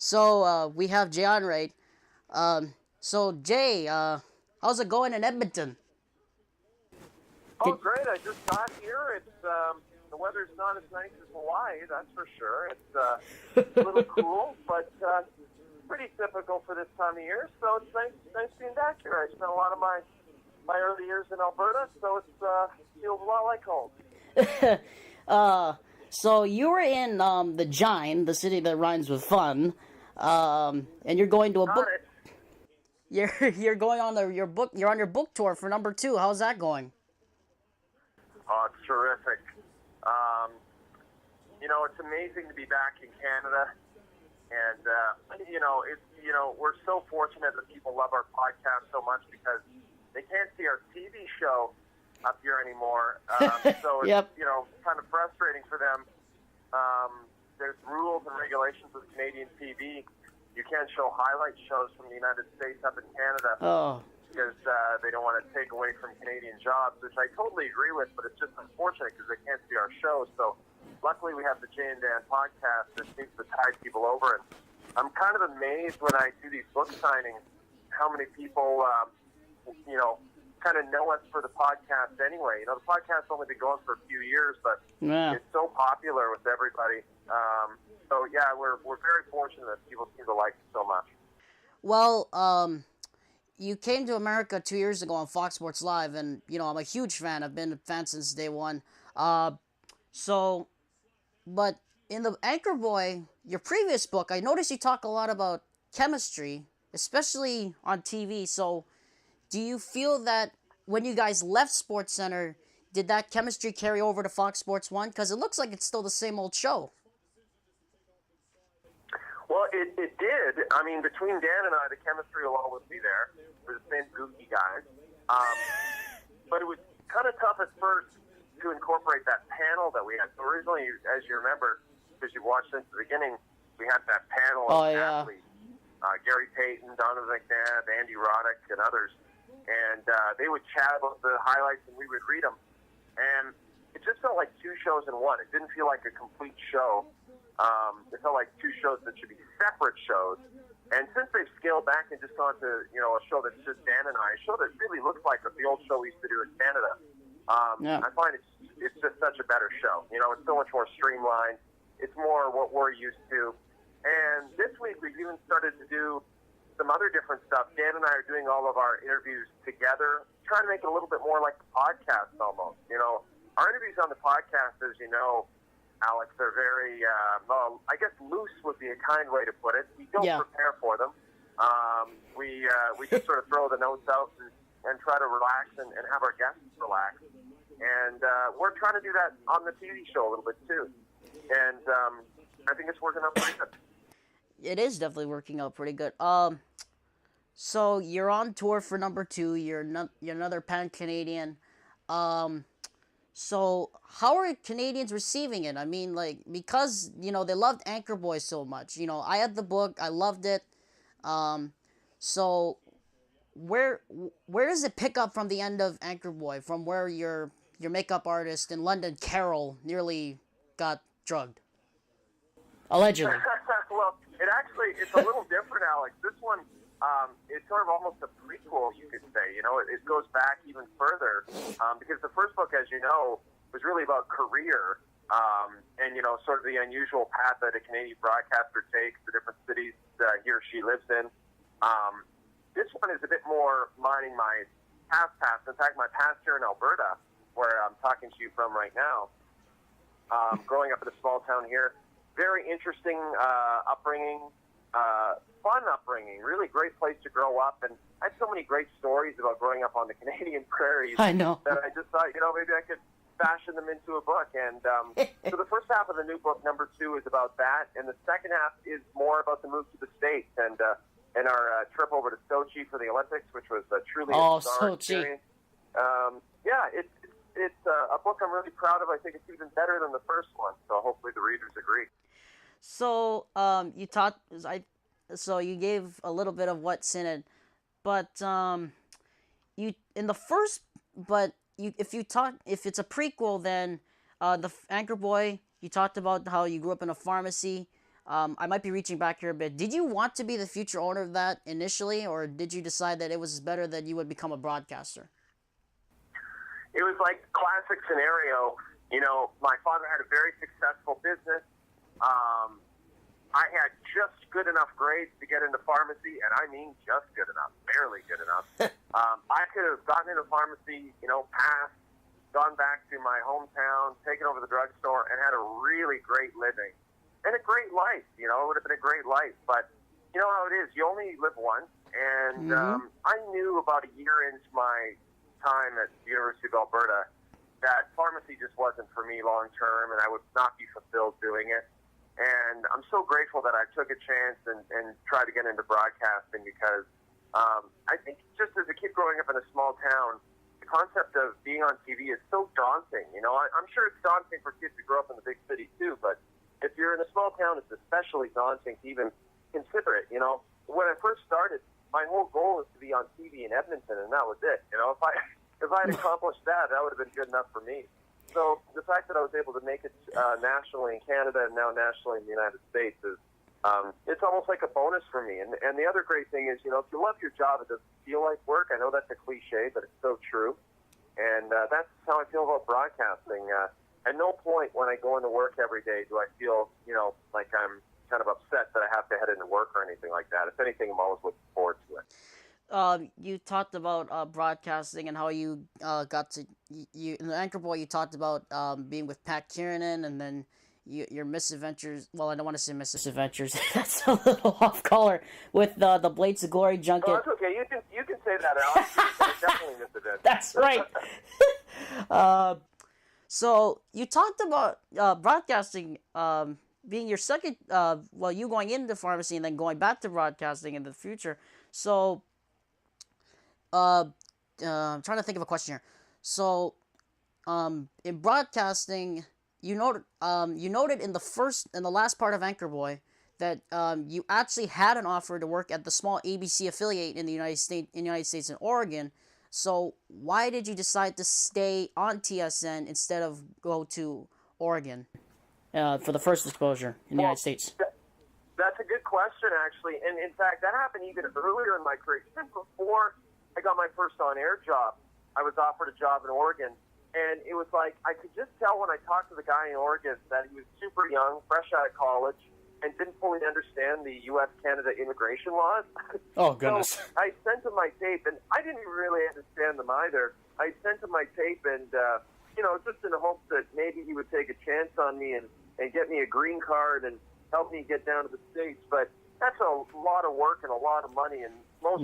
So we have Jay Onrait. So Jay, how's it going in Edmonton? Oh, Did great! I just got here. It's the weather's not as nice as Hawaii, that's for sure. It's a little cool, but pretty typical for this time of year. So it's nice being back here. I spent a lot of my early years in Alberta, so it's feels a lot like home. so you were in the Gine, the city that rhymes with fun, and you're going to a Got book. it. You're going on your book. You're on your book tour for number two. How's that going? Oh, it's terrific. Um, it's amazing to be back in Canada, and we're so fortunate that people love our podcast so much because they can't see our TV show up here anymore. So it's Yep. kind of frustrating for them. There's rules and regulations with Canadian TV. You can't show highlight shows from the United States up in Canada Oh, because they don't want to take away from Canadian jobs, which I totally agree with, but it's just unfortunate because they can't see our show. So luckily we have the Jay and Dan podcast that seems to tide people over. And I'm kind of amazed when I do these book signings how many people, kind of know us for the podcast anyway. The podcast's only been going for a few years, but yeah. it's so popular with everybody. So yeah, we're very fortunate that people seem to like it so much. Well, you came to America 2 years ago on Fox Sports Live, and I'm a huge fan. I've been a fan since day one. So, but in the Anchor Boy, your previous book, I noticed you talk a lot about chemistry, especially on TV. So, do you feel that when you guys left Sports Center, did that chemistry carry over to Fox Sports One? Because it looks like it's still the same old show. Well, it did. I mean, between Dan and I, the chemistry will always be there. We're the same goofy guys. But it was kind of tough at first to incorporate that panel that we had. So originally, as you remember, because you watched since the beginning, we had that panel Oh, of yeah. athletes. Gary Payton, Donovan McNabb, Andy Roddick, and others. And they would chat about the highlights, and we would read them. And it just felt like two shows in one. It didn't feel like a complete show. It felt like two shows that should be separate shows. And since they've scaled back and just gone to, a show that's just Dan and I, a show that really looks like the old show we used to do in Canada, Yeah. I find it's just such a better show. It's so much more streamlined. It's more what we're used to. And this week we've even started to do some other different stuff. Dan and I are doing all of our interviews together, trying to make it a little bit more like the podcast almost. Our interviews on the podcast, as you know, Alex, are very, I guess loose would be a kind way to put it. We don't Yeah. prepare for them. We just sort of throw the notes out and try to relax and have our guests relax. And we're trying to do that on the TV show a little bit too. And I think it's working out pretty good. It is definitely working out pretty good. So you're on tour for number two. You're another pan Canadian. So how are Canadians receiving it? I mean, because they loved Anchor Boy so much. I had the book. I loved it. So where does it pick up from the end of Anchor Boy? From where your makeup artist in London, Carol, nearly got drugged. Allegedly. Well, it's a little different, Alex. This one, it's sort of almost a prequel, you could say. It goes back even further because the first book, as you know, was really about career and, sort of the unusual path that a Canadian broadcaster takes, the different cities he or she lives in. This one is a bit more mining my past. In fact, my past here in Alberta, where I'm talking to you from right now, growing up in a small town here. Very interesting upbringing, fun upbringing, really great place to grow up. And I had so many great stories about growing up on the Canadian prairies I know. that I just thought, maybe I could fashion them into a book. And so the first half of the new book, number two, is about that. And the second half is more about the move to the States and our trip over to Sochi for the Olympics, which was truly Oh, a bizarre Sochi. experience. It's a book I'm really proud of. I think it's even better than the first one. So hopefully the readers agree. So so you gave a little bit of what's in it, but you in the first, but you if it's a prequel, then the Anchor Boy, you talked about how you grew up in a pharmacy. I might be reaching back here a bit. Did you want to be the future owner of that initially, or did you decide that it was better that you would become a broadcaster? It was like classic scenario. My father had a very successful business. I had just good enough grades to get into pharmacy, and I mean just good enough, barely good enough. I could have gotten into pharmacy, passed, gone back to my hometown, taken over the drugstore, and had a really great living and a great life. It would have been a great life. But you know how it is. You only live once. And I knew about a year into my time at the University of Alberta that pharmacy just wasn't for me long term, and I would not be fulfilled doing it. And I'm so grateful that I took a chance and tried to get into broadcasting because I think just as a kid growing up in a small town, the concept of being on TV is so daunting. I'm sure it's daunting for kids who grow up in the big city too, but if you're in a small town, it's especially daunting to even consider it. When I first started, my whole goal was to be on TV in Edmonton, and that was it. If I had accomplished that, that would have been good enough for me. So the fact that I was able to make it nationally in Canada and now nationally in the United States is it's almost like a bonus for me. And the other great thing is, if you love your job, it doesn't feel like work. I know that's a cliche, but it's so true. And that's how I feel about broadcasting. At no point when I go into work every day do I feel, like I'm kind of upset that I have to head into work or anything like that. If anything, I'm always looking forward to it. You talked about broadcasting and how you got to you in the Anchor Boy. You talked about being with Pat Kiernan and then your misadventures. Well, I don't want to say misadventures. That's a little off color with the Blades of Glory junket. Oh, that's okay. You can say that, Alex. Definitely misadventures. That's right. So you talked about broadcasting being your second. You going into pharmacy and then going back to broadcasting in the future. So. I'm trying to think of a question here. So, in broadcasting, you noted in the last part of Anchor Boy that you actually had an offer to work at the small ABC affiliate in the United States in Oregon. So, why did you decide to stay on TSN instead of go to Oregon for the first exposure in the United States? That's a good question, actually. And in fact, that happened even earlier in my career, even before I got my first on-air job. I was offered a job in Oregon, and it was like I could just tell when I talked to the guy in Oregon that he was super young, fresh out of college, and didn't fully understand the U.S.-Canada immigration laws. Oh, goodness. So I sent him my tape, and I didn't really understand them either. I sent him my tape, and, just in the hopes that maybe he would take a chance on me and get me a green card and help me get down to the States. But that's a lot of work and a lot of money, and most,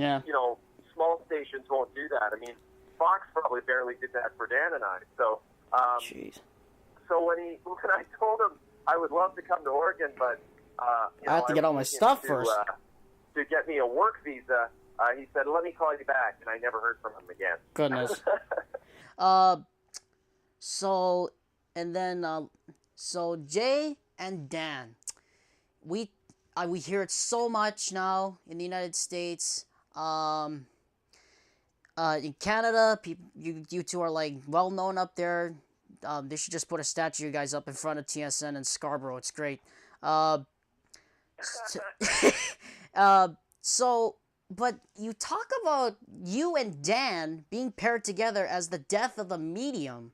small stations won't do that. I mean, Fox probably barely did that for Dan and I. So, so when I told him I would love to come to Oregon, but I have to get all my stuff first to get me a work visa, he said, "Let me call you back," and I never heard from him again. Goodness. So Jay and Dan, we hear it so much now in the United States. In Canada, you two are like well known up there. They should just put a statue of you guys up in front of TSN in Scarborough. It's great. But you talk about you and Dan being paired together as the death of the medium.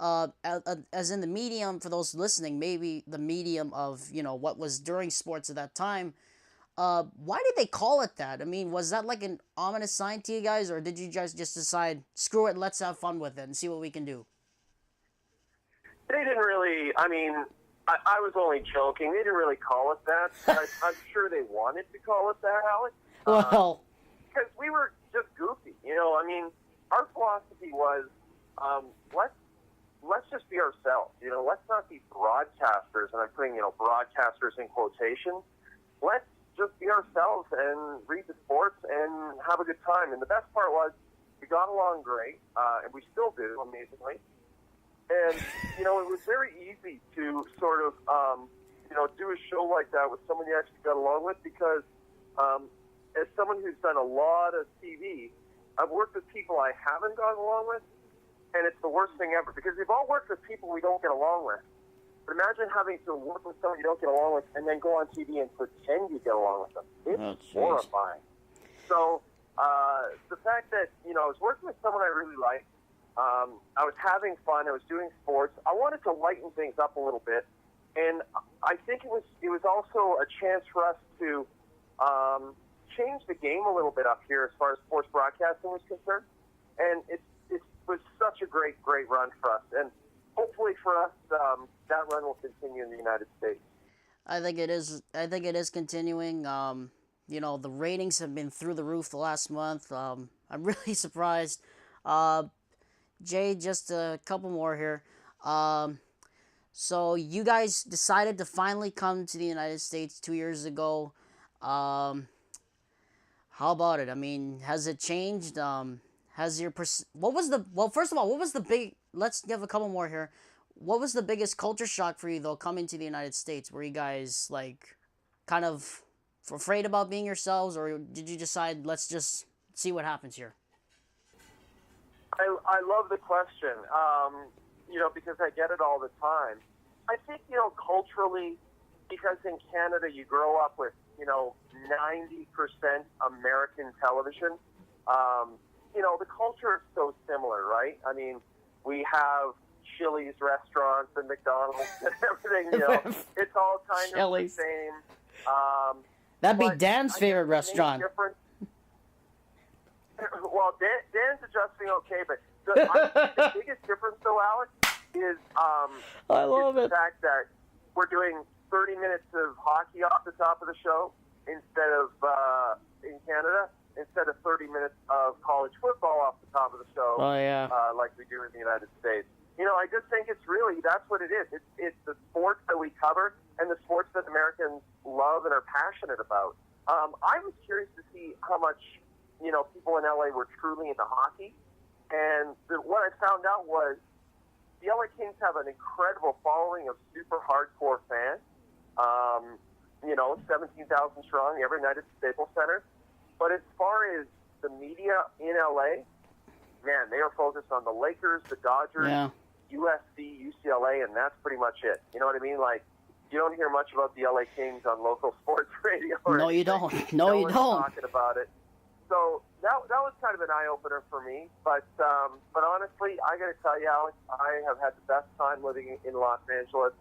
As in the medium, for those listening, maybe the medium of what was during sports at that time. Why did they call it that? I mean, was that like an ominous sign to you guys, or did you guys just decide, screw it, let's have fun with it and see what we can do? They didn't really, I was only joking. They didn't really call it that. I'm sure they wanted to call it that, Alex. Well. Because we were just goofy, our philosophy was, let's just be ourselves, let's not be broadcasters, and I'm putting, broadcasters in quotation. Let's just be ourselves and read the sports and have a good time. And the best part was we got along great, and we still do, amazingly. And, it was very easy to sort of, do a show like that with someone you actually got along with because as someone who's done a lot of TV, I've worked with people I haven't gotten along with, and it's the worst thing ever because we've all worked with people we don't get along with. But imagine having to work with someone you don't get along with and then go on TV and pretend you get along with them. It's horrifying. So the fact that, you know, I was working with someone I really liked, I was having fun, I was doing sports, I wanted to lighten things up a little bit, and I think it was also a chance for us to change the game a little bit up here as far as sports broadcasting was concerned, and it was such a great run for us, and hopefully for us, that run will continue in the United States. I think it is. I think it is continuing. You know, the ratings have been through the roof the last month. I'm really surprised. Jay, just a couple more here. So you guys decided to finally come to the United States 2 years ago. How about it? I mean, has it changed? Has your what was the first of all, what was the big? Let's give a couple more here. What was the biggest culture shock for you though coming to the United States? Were you guys like kind of afraid about being yourselves, or did you decide let's just see what happens here? I love the question, you know, because I get it all the time. I think, you know, culturally, because in Canada you grow up with, you know, 90% American television, you know, the culture is so similar, right? I mean, we have Chili's restaurants and McDonald's and everything, you know. It's all kind of the same. That'd be Dan's favorite restaurant. Well, Dan's adjusting okay, but the biggest difference, though, Alex, is the fact that we're doing 30 minutes of hockey off the top of the show instead of, in Canada, instead of 30 minutes of college football off the top of the show, like we do in the United States. You know, I just think it's really, that's what it is. It's the sports that we cover and the sports that Americans love and are passionate about. I was curious to see how much, you know, people in LA were truly into hockey. And what I found out was the LA Kings have an incredible following of super hardcore fans. You know, 17,000 strong every night at the Staples Center. But as far as the media in LA, man, they are focused on the Lakers, the Dodgers, USC, UCLA, and that's pretty much it. You know what I mean? Like, you don't hear much about the LA Kings on local sports radio. No, you don't. No, you don't. Talking about it. So that was kind of an eye-opener for me. But honestly, I got to tell you, Alex, I have had the best time living in Los Angeles.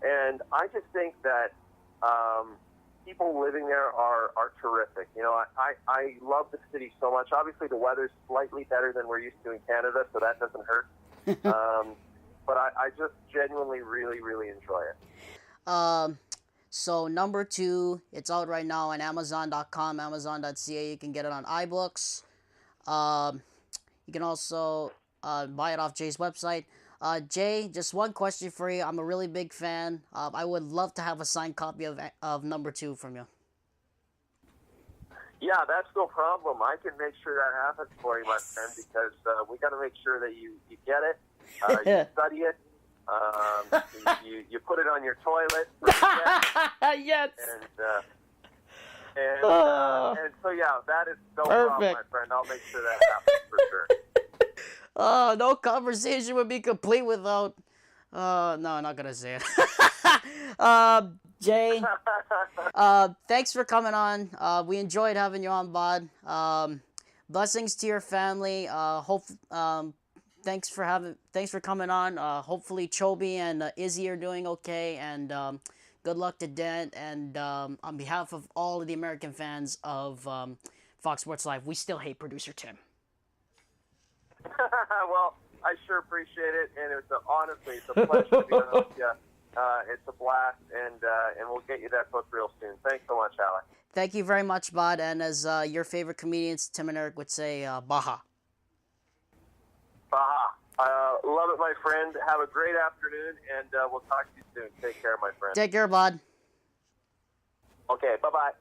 And I just think that people living there are terrific. You know, I love the city so much. Obviously, the weather's slightly better than we're used to in Canada, so that doesn't hurt. But I just genuinely really, really enjoy it. So number 2, it's out right now on Amazon.com, Amazon.ca. You can get it on iBooks. You can also buy it off Jay's website. Jay, just one question for you. I'm a really big fan. I would love to have a signed copy of number 2 from you. Yeah, that's no problem. I can make sure that happens for you, my friend, because we got to make sure that you get it, you study it, you put it on your toilet. Yes. And so, yeah, that is no problem, my friend. I'll make sure that happens for sure. Oh, no conversation would be complete without... no, I'm not going to say it. Jay, thanks for coming on. We enjoyed having you on, Bod. Blessings to your family. Thanks for coming on. Hopefully Chobi and Izzy are doing okay, and good luck to Dan. And on behalf of all of the American fans of Fox Sports Live, we still hate producer Tim. Well, I sure appreciate it, and honestly, it's a pleasure to be on with you. It's a blast, and we'll get you that book real soon. Thanks so much, Alex. Thank you very much, Bod. And as your favorite comedians, Tim and Eric, would say, Baha. Baha. Love it, my friend. Have a great afternoon, and we'll talk to you soon. Take care, my friend. Take care, Bod. Okay, bye-bye.